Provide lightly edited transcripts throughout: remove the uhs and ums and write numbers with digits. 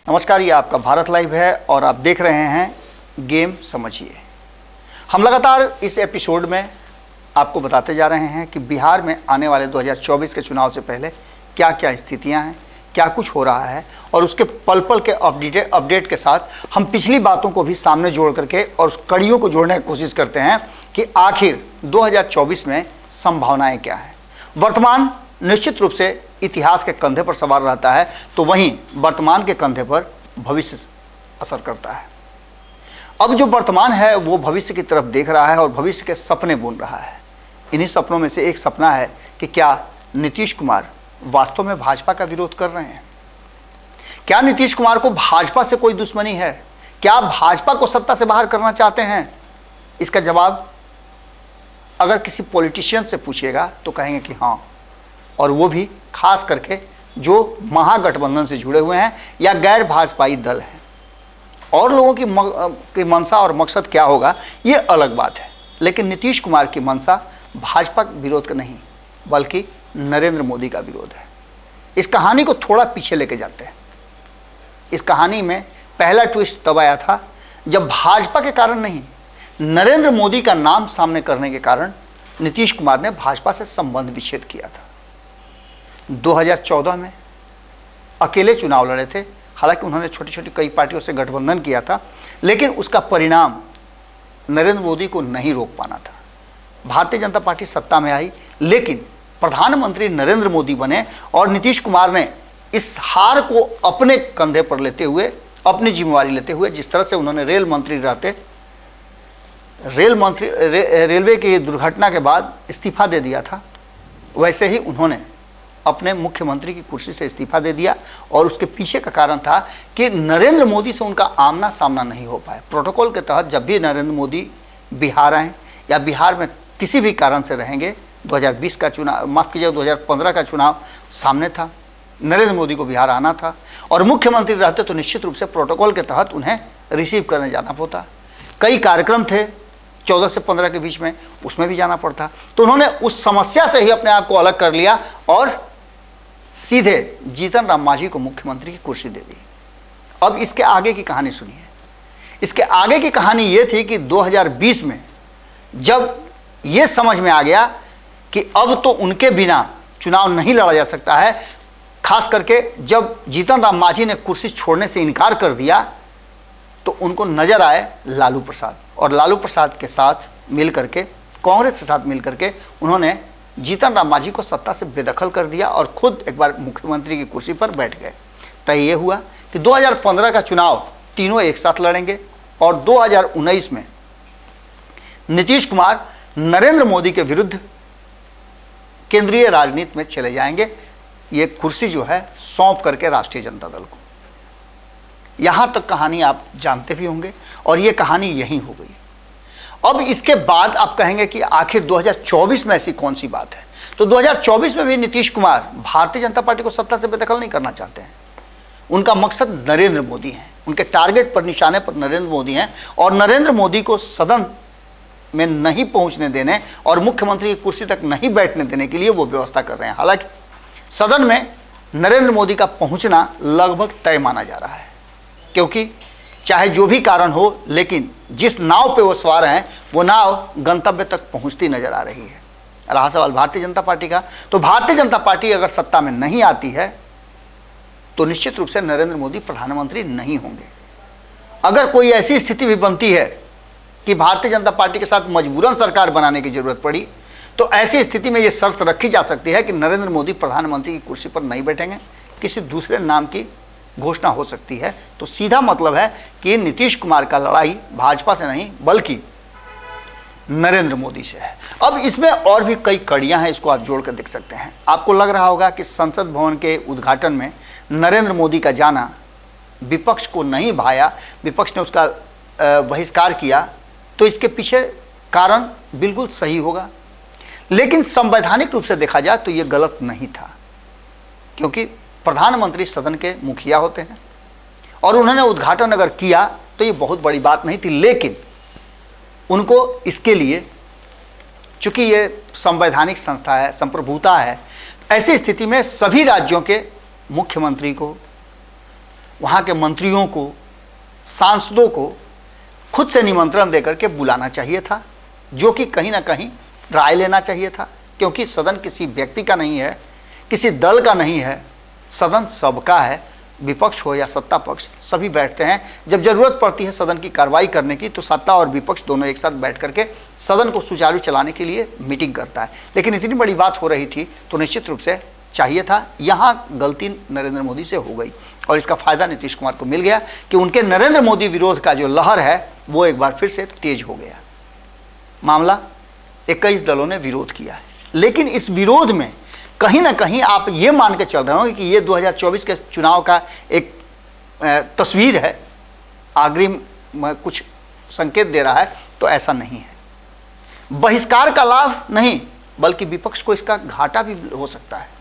नमस्कार, ये आपका भारत लाइव है और आप देख रहे हैं गेम समझिए। हम लगातार इस एपिसोड में आपको बताते जा रहे हैं कि बिहार में आने वाले 2024 के चुनाव से पहले क्या क्या स्थितियां हैं, क्या कुछ हो रहा है और उसके पल पल के अपडेट के साथ हम पिछली बातों को भी सामने जोड़ करके और उस कड़ियों को जोड़ने की कोशिश करते हैं कि आखिर 2024 में संभावनाएं क्या हैं। वर्तमान निश्चित रूप से इतिहास के कंधे पर सवार रहता है, तो वहीं वर्तमान के कंधे पर भविष्य असर करता है। अब जो वर्तमान है वो भविष्य की तरफ देख रहा है और भविष्य के सपने बुन रहा है। इन्हीं सपनों में से एक सपना है कि क्या नीतीश कुमार वास्तव में भाजपा का विरोध कर रहे हैं। क्या नीतीश कुमार को भाजपा से कोई दुश्मनी है? क्या भाजपा को सत्ता से बाहर करना चाहते हैं? इसका जवाब अगर किसी पॉलिटिशियन से पूछिएगा तो कहेंगे कि हाँ, और वो भी खास करके जो महागठबंधन से जुड़े हुए हैं या गैर भाजपाई दल हैं। और लोगों की मंशा और मकसद क्या होगा ये अलग बात है, लेकिन नीतीश कुमार की मंशा भाजपा विरोध का नहीं बल्कि नरेंद्र मोदी का विरोध है। इस कहानी को थोड़ा पीछे लेके जाते हैं। इस कहानी में पहला ट्विस्ट तब आया था जब भाजपा के कारण नहीं, नरेंद्र मोदी का नाम सामने करने के कारण नीतीश कुमार ने भाजपा से संबंध विच्छेद किया था। 2014 में अकेले चुनाव लड़े थे, हालांकि उन्होंने छोटी छोटी कई पार्टियों से गठबंधन किया था, लेकिन उसका परिणाम नरेंद्र मोदी को नहीं रोक पाना था। भारतीय जनता पार्टी सत्ता में आई, लेकिन प्रधानमंत्री नरेंद्र मोदी बने और नीतीश कुमार ने इस हार को अपने कंधे पर लेते हुए, अपनी जिम्मेवारी लेते हुए, जिस तरह से उन्होंने रेल मंत्री रहते रेलवे की दुर्घटना के बाद इस्तीफा दे दिया था, वैसे ही उन्होंने अपने मुख्यमंत्री की कुर्सी से इस्तीफा दे दिया। और उसके पीछे का कारण था कि नरेंद्र मोदी से उनका आमना सामना नहीं हो पाया। प्रोटोकॉल के तहत जब भी नरेंद्र मोदी बिहार आए या बिहार में किसी भी कारण से रहेंगे, 2020 का चुनाव, माफ़ कीजिएगा 2015 का चुनाव सामने था, नरेंद्र मोदी को बिहार आना था और मुख्यमंत्री रहते तो निश्चित रूप से प्रोटोकॉल के तहत उन्हें रिसीव करने जाना होता। कई कार्यक्रम थे 14 से 15 के बीच में, उसमें भी जाना पड़ता। तो उन्होंने उस समस्या से ही अपने आप को अलग कर लिया और सीधे जीतन राम मांझी को मुख्यमंत्री की कुर्सी दे दी। अब इसके आगे की कहानी सुनिए। इसके आगे की कहानी ये थी कि 2020 में जब ये समझ में आ गया कि अब तो उनके बिना चुनाव नहीं लड़ा जा सकता है, खास करके जब जीतन राम मांझी ने कुर्सी छोड़ने से इनकार कर दिया, तो उनको नजर आए लालू प्रसाद और लालू प्रसाद के साथ मिल करके, कांग्रेस के साथ मिल करके उन्होंने जीतन राम मांझी को सत्ता से बेदखल कर दिया और खुद एक बार मुख्यमंत्री की कुर्सी पर बैठ गए। तय ये हुआ कि 2015 का चुनाव तीनों एक साथ लड़ेंगे और 2019 में नीतीश कुमार नरेंद्र मोदी के विरुद्ध केंद्रीय राजनीति में चले जाएंगे। ये कुर्सी जो है सौंप करके राष्ट्रीय जनता दल को। यहाँ तक कहानी आप जानते भी होंगे और ये कहानी यहीं हो गई। अब इसके बाद आप कहेंगे कि आखिर 2024 में ऐसी कौन सी बात है। तो 2024 में भी नीतीश कुमार भारतीय जनता पार्टी को सत्ता से बेदखल नहीं करना चाहते हैं। उनका मकसद नरेंद्र मोदी है, उनके टारगेट पर, निशाने पर नरेंद्र मोदी हैं और नरेंद्र मोदी को सदन में नहीं पहुंचने देने और मुख्यमंत्री की कुर्सी तक नहीं बैठने देने के लिए वो व्यवस्था कर रहे हैं। हालांकि सदन में नरेंद्र मोदी का पहुंचना लगभग तय माना जा रहा है, क्योंकि चाहे जो भी कारण हो, लेकिन जिस नाव पे वो सवार हैं वो नाव गंतव्य तक पहुंचती नजर आ रही है। रहा सवाल भारतीय जनता पार्टी का, तो भारतीय जनता पार्टी अगर सत्ता में नहीं आती है तो निश्चित रूप से नरेंद्र मोदी प्रधानमंत्री नहीं होंगे। अगर कोई ऐसी स्थिति भी बनती है कि भारतीय जनता पार्टी के साथ मजबूरन सरकार बनाने की जरूरत पड़ी, तो ऐसी स्थिति में ये शर्त रखी जा सकती है कि नरेंद्र मोदी प्रधानमंत्री की कुर्सी पर नहीं बैठेंगे, किसी दूसरे नाम की घोषणा हो सकती है। तो सीधा मतलब है कि नीतीश कुमार का लड़ाई भाजपा से नहीं बल्कि नरेंद्र मोदी से है। अब इसमें और भी कई कड़ियां हैं, इसको आप जोड़कर देख सकते हैं। आपको लग रहा होगा कि संसद भवन के उद्घाटन में नरेंद्र मोदी का जाना विपक्ष को नहीं भाया, विपक्ष ने उसका बहिष्कार किया, तो इसके पीछे कारण बिल्कुल सही होगा। लेकिन संवैधानिक रूप से देखा जाए तो ये गलत नहीं था, क्योंकि प्रधानमंत्री सदन के मुखिया होते हैं और उन्होंने उद्घाटन अगर किया तो ये बहुत बड़ी बात नहीं थी। लेकिन उनको इसके लिए, चूंकि ये संवैधानिक संस्था है, संप्रभुता है, ऐसी स्थिति में सभी राज्यों के मुख्यमंत्री को वहाँ के मंत्रियों को, सांसदों को खुद से निमंत्रण देकर के बुलाना चाहिए था, जो कि कहीं ना कहीं राय लेना चाहिए था, क्योंकि सदन किसी व्यक्ति का नहीं है, किसी दल का नहीं है, सदन सबका है। विपक्ष हो या सत्ता पक्ष, सभी बैठते हैं। जब जरूरत पड़ती है सदन की कार्रवाई करने की, तो सत्ता और विपक्ष दोनों एक साथ बैठ करके सदन को सुचारू चलाने के लिए मीटिंग करता है। लेकिन इतनी बड़ी बात हो रही थी तो निश्चित रूप से चाहिए था। यहाँ गलती नरेंद्र मोदी से हो गई और इसका फायदा नीतीश कुमार को मिल गया कि उनके नरेंद्र मोदी विरोध का जो लहर है वो एक बार फिर से तेज हो गया। मामला 21 दलों ने विरोध किया है, लेकिन इस विरोध में कहीं ना कहीं आप ये मान के चल रहे होंगे कि ये 2024 के चुनाव का एक तस्वीर है, अग्रिम कुछ संकेत दे रहा है, तो ऐसा नहीं है। बहिष्कार का लाभ नहीं, बल्कि विपक्ष को इसका घाटा भी हो सकता है।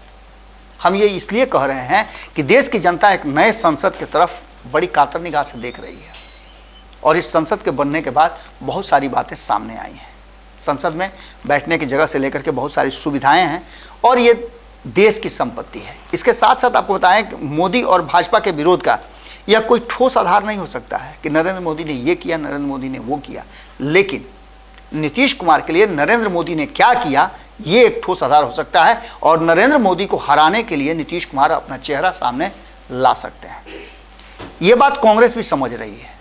हम ये इसलिए कह रहे हैं कि देश की जनता एक नए संसद की तरफ बड़ी कातर निगाह से देख रही है और इस संसद के बनने के बाद बहुत सारी बातें सामने आई हैं। संसद में बैठने की जगह से लेकर के बहुत सारी सुविधाएं हैं और ये देश की संपत्ति है। इसके साथ साथ आपको बताएं कि मोदी और भाजपा के विरोध का यह कोई ठोस आधार नहीं हो सकता है कि नरेंद्र मोदी ने ये किया, नरेंद्र मोदी ने वो किया, लेकिन नीतीश कुमार के लिए नरेंद्र मोदी ने क्या किया ये एक ठोस आधार हो सकता है और नरेंद्र मोदी को हराने के लिए नीतीश कुमार अपना चेहरा सामने ला सकते हैं। ये बात कांग्रेस भी समझ रही है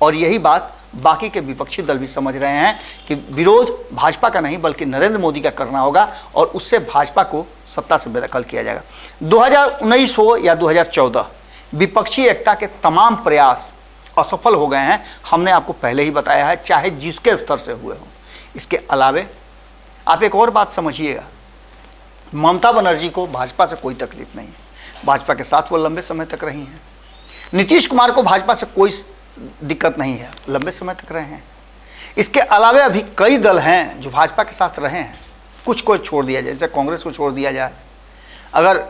और यही बात बाकी के विपक्षी दल भी समझ रहे हैं कि विरोध भाजपा का नहीं बल्कि नरेंद्र मोदी का करना होगा और उससे भाजपा को सत्ता से बेदखल किया जाएगा। 2019 हो या 2014, विपक्षी एकता के तमाम प्रयास असफल हो गए हैं। हमने आपको पहले ही बताया है, चाहे जिसके स्तर से हुए हों। इसके अलावे आप एक और बात समझिएगा, ममता बनर्जी को भाजपा से कोई तकलीफ नहीं है, भाजपा के साथ वो लंबे समय तक रही हैं। नीतीश कुमार को भाजपा से कोई दिक्कत नहीं है, लंबे समय तक रहे हैं। इसके अलावे अभी कई दल हैं जो भाजपा के साथ रहे हैं, कुछ को छोड़ दिया जाए, जैसे कांग्रेस को छोड़ दिया जाए, अगर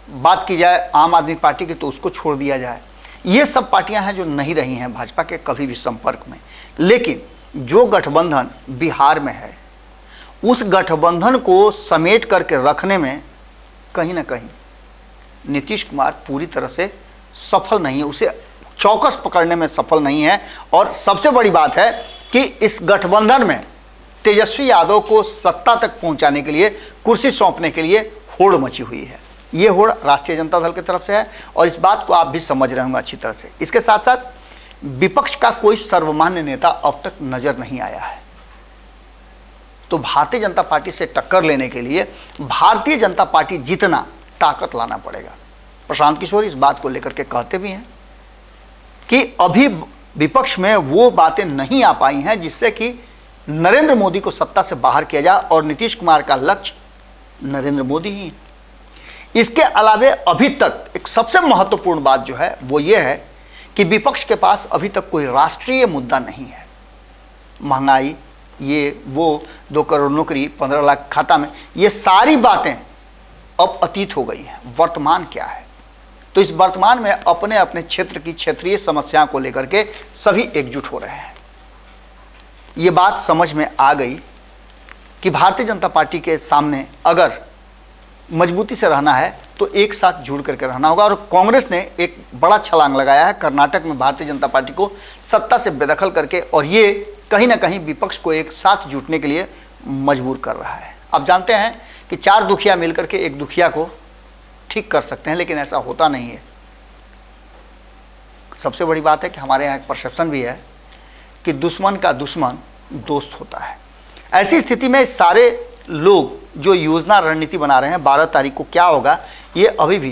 बात की जाए आम आदमी पार्टी की तो उसको छोड़ दिया जाए। ये सब पार्टियां हैं जो नहीं रही हैं भाजपा के कभी भी संपर्क में। लेकिन जो गठबंधन बिहार में है, उस गठबंधन को समेट करके रखने में कहीं ना कहीं नीतीश कुमार पूरी तरह से सफल नहीं है, उसे चौकस पकड़ने में सफल नहीं है। और सबसे बड़ी बात है कि इस गठबंधन में तेजस्वी यादव को सत्ता तक पहुंचाने के लिए, कुर्सी सौंपने के लिए होड़ मची हुई है। ये होड़ राष्ट्रीय जनता दल की तरफ से है और इस बात को आप भी समझ रहे होंगे अच्छी तरह से। इसके साथ साथ विपक्ष का कोई सर्वमान्य नेता अब तक नजर नहीं आया है। तो भारतीय जनता पार्टी से टक्कर लेने के लिए भारतीय जनता पार्टी जितना ताकत लाना पड़ेगा। प्रशांत किशोर इस बात को लेकर के कहते भी हैं कि अभी विपक्ष में वो बातें नहीं आ पाई हैं जिससे कि नरेंद्र मोदी को सत्ता से बाहर किया जाए और नीतीश कुमार का लक्ष्य नरेंद्र मोदी ही। इसके अलावे अभी तक एक सबसे महत्वपूर्ण बात जो है वो ये है कि विपक्ष के पास अभी तक कोई राष्ट्रीय मुद्दा नहीं है। महंगाई, ये वो 2 करोड़ नौकरी, 15 लाख खाता में, ये सारी बातें अब अतीत हो गई हैं। वर्तमान क्या है? तो इस वर्तमान में अपने अपने क्षेत्र की क्षेत्रीय समस्याओं को लेकर के सभी एकजुट हो रहे हैं। ये बात समझ में आ गई कि भारतीय जनता पार्टी के सामने अगर मजबूती से रहना है तो एक साथ जुड़ करके रहना होगा। और कांग्रेस ने एक बड़ा छलांग लगाया है कर्नाटक में भारतीय जनता पार्टी को सत्ता से बेदखल करके, और ये कहीं ना कहीं विपक्ष को एक साथ जुटने के लिए मजबूर कर रहा है। आप जानते हैं कि 4 दुखिया मिलकर के एक दुखिया को ठीक कर सकते हैं, लेकिन ऐसा होता नहीं है। सबसे बड़ी बात है कि हमारे यहाँ एक परसेप्शन भी है कि दुश्मन का दुश्मन दोस्त होता है। ऐसी स्थिति में सारे लोग जो योजना रणनीति बना रहे हैं 12 तारीख को क्या होगा, ये अभी भी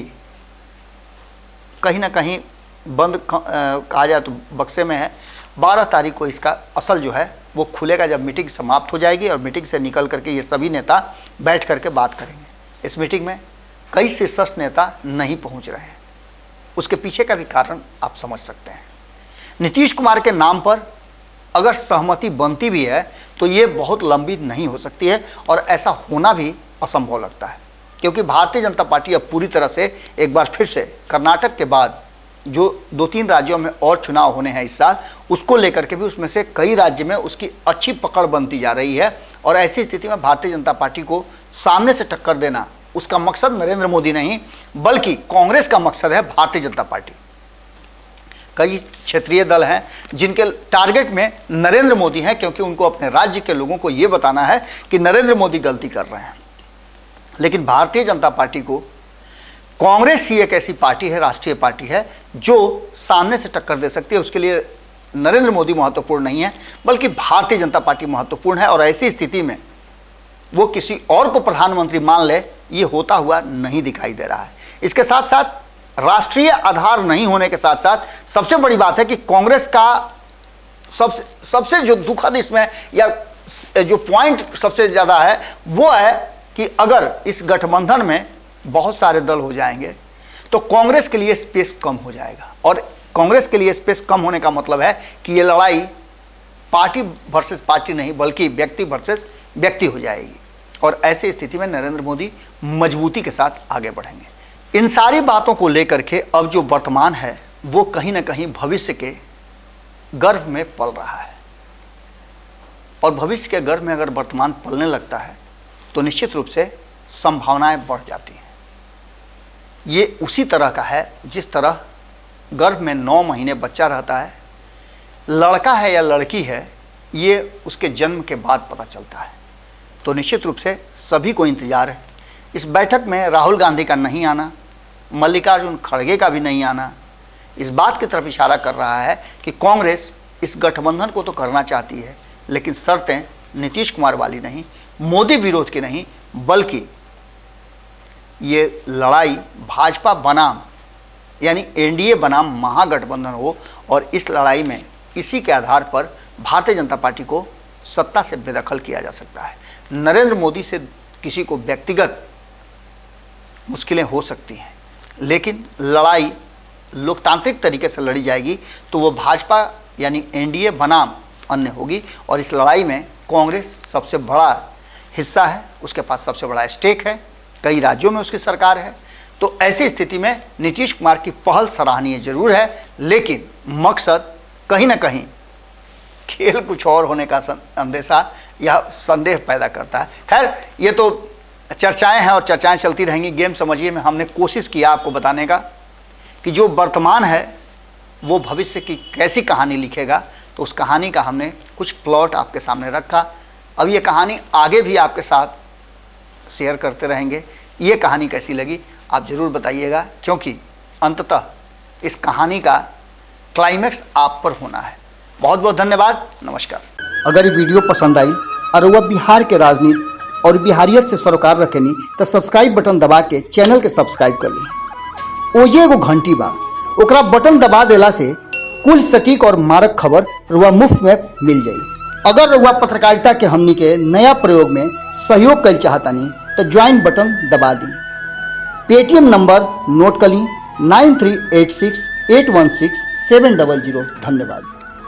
कहीं ना कहीं बंद कहा जाए तो बक्से में है। 12 तारीख को इसका असल जो है वो खुलेगा जब मीटिंग समाप्त हो जाएगी और मीटिंग से निकल करके ये सभी नेता बैठ करके बात करेंगे। इस मीटिंग में कई शीर्षस्थ नेता नहीं पहुंच रहे हैं, उसके पीछे का भी कारण आप समझ सकते हैं। नीतीश कुमार के नाम पर अगर सहमति बनती भी है तो ये बहुत लंबी नहीं हो सकती है और ऐसा होना भी असंभव लगता है, क्योंकि भारतीय जनता पार्टी अब पूरी तरह से एक बार फिर से कर्नाटक के बाद जो 2-3 राज्यों में और चुनाव होने हैं इस साल, उसको लेकर के भी उसमें से कई राज्य में उसकी अच्छी पकड़ बनती जा रही है। और ऐसी स्थिति में भारतीय जनता पार्टी को सामने से टक्कर देना, उसका मकसद नरेंद्र मोदी नहीं बल्कि कांग्रेस का मकसद है भारतीय जनता पार्टी। कई क्षेत्रीय दल हैं जिनके टारगेट में नरेंद्र मोदी हैं, क्योंकि उनको अपने राज्य के लोगों को ये बताना है कि नरेंद्र मोदी गलती कर रहे हैं। लेकिन भारतीय जनता पार्टी को, कांग्रेस ही एक ऐसी पार्टी है, राष्ट्रीय पार्टी है, जो सामने से टक्कर दे सकती है। उसके लिए नरेंद्र मोदी महत्वपूर्ण नहीं है, बल्कि भारतीय जनता पार्टी महत्वपूर्ण है। और ऐसी स्थिति में वो किसी और को प्रधानमंत्री मान ले, ये होता हुआ नहीं दिखाई दे रहा है। इसके साथ साथ राष्ट्रीय आधार नहीं होने के साथ साथ सबसे बड़ी बात है कि कांग्रेस का सबसे जो दुखद इसमें या जो पॉइंट सबसे ज़्यादा है वो है कि अगर इस गठबंधन में बहुत सारे दल हो जाएंगे तो कांग्रेस के लिए स्पेस कम हो जाएगा। और कांग्रेस के लिए स्पेस कम होने का मतलब है कि ये लड़ाई पार्टी वर्सेस पार्टी नहीं, बल्कि व्यक्ति वर्सेस व्यक्ति हो जाएगी। और ऐसी स्थिति में नरेंद्र मोदी मजबूती के साथ आगे बढ़ेंगे। इन सारी बातों को लेकर के अब जो वर्तमान है वो कहीं ना कहीं भविष्य के गर्भ में पल रहा है। और भविष्य के गर्भ में अगर वर्तमान पलने लगता है तो निश्चित रूप से संभावनाएं बढ़ जाती हैं। ये उसी तरह का है जिस तरह गर्भ में 9 महीने बच्चा रहता है, लड़का है या लड़की है ये उसके जन्म के बाद पता चलता है। तो निश्चित रूप से सभी को इंतजार है। इस बैठक में राहुल गांधी का नहीं आना, मल्लिकार्जुन खड़गे का भी नहीं आना, इस बात की तरफ इशारा कर रहा है कि कांग्रेस इस गठबंधन को तो करना चाहती है, लेकिन शर्तें नीतीश कुमार वाली नहीं, मोदी विरोध की नहीं, बल्कि ये लड़ाई भाजपा बनाम यानी एनडीए बनाम महागठबंधन हो। और इस लड़ाई में इसी के आधार पर भारतीय जनता पार्टी को सत्ता से बेदखल किया जा सकता है। नरेंद्र मोदी से किसी को व्यक्तिगत मुश्किलें हो सकती हैं, लेकिन लड़ाई लोकतांत्रिक तरीके से लड़ी जाएगी तो वो भाजपा यानी एनडीए बनाम अन्य होगी। और इस लड़ाई में कांग्रेस सबसे बड़ा हिस्सा है, उसके पास सबसे बड़ा स्टेक है, कई राज्यों में उसकी सरकार है। तो ऐसी स्थिति में नीतीश कुमार की पहल सराहनीय जरूर है, लेकिन मकसद कहीं ना कहीं खेल कुछ और होने का अंदेशा या संदेह पैदा करता है। खैर, ये तो चर्चाएं हैं और चर्चाएं चलती रहेंगी। गेम समझिए में हमने कोशिश किया आपको बताने का कि जो वर्तमान है वो भविष्य की कैसी कहानी लिखेगा। तो उस कहानी का हमने कुछ प्लॉट आपके सामने रखा। अब ये कहानी आगे भी आपके साथ शेयर करते रहेंगे। ये कहानी कैसी लगी आप ज़रूर बताइएगा, क्योंकि अंततः इस कहानी का क्लाइमैक्स आप पर होना है। बहुत बहुत धन्यवाद, नमस्कार। अगर ये वीडियो पसंद आई और वह बिहार के राजनीति और बिहारियत से सरोकार रखेनी तो सब्सक्राइब बटन दबा के चैनल के सब्सक्राइब कर ली। ओजे एगो घंटी बा, ओकरा बटन दबा देला से कुल सटीक और मारक खबर रुआ मुफ्त में मिल जाई। अगर रुआ पत्रकारिता के हमनी के नया प्रयोग में सहयोग कर चाहतनी तो ज्वाइन बटन दबा दी। पेटीएम नंबर नोट कर ली 9386816700। धन्यवाद।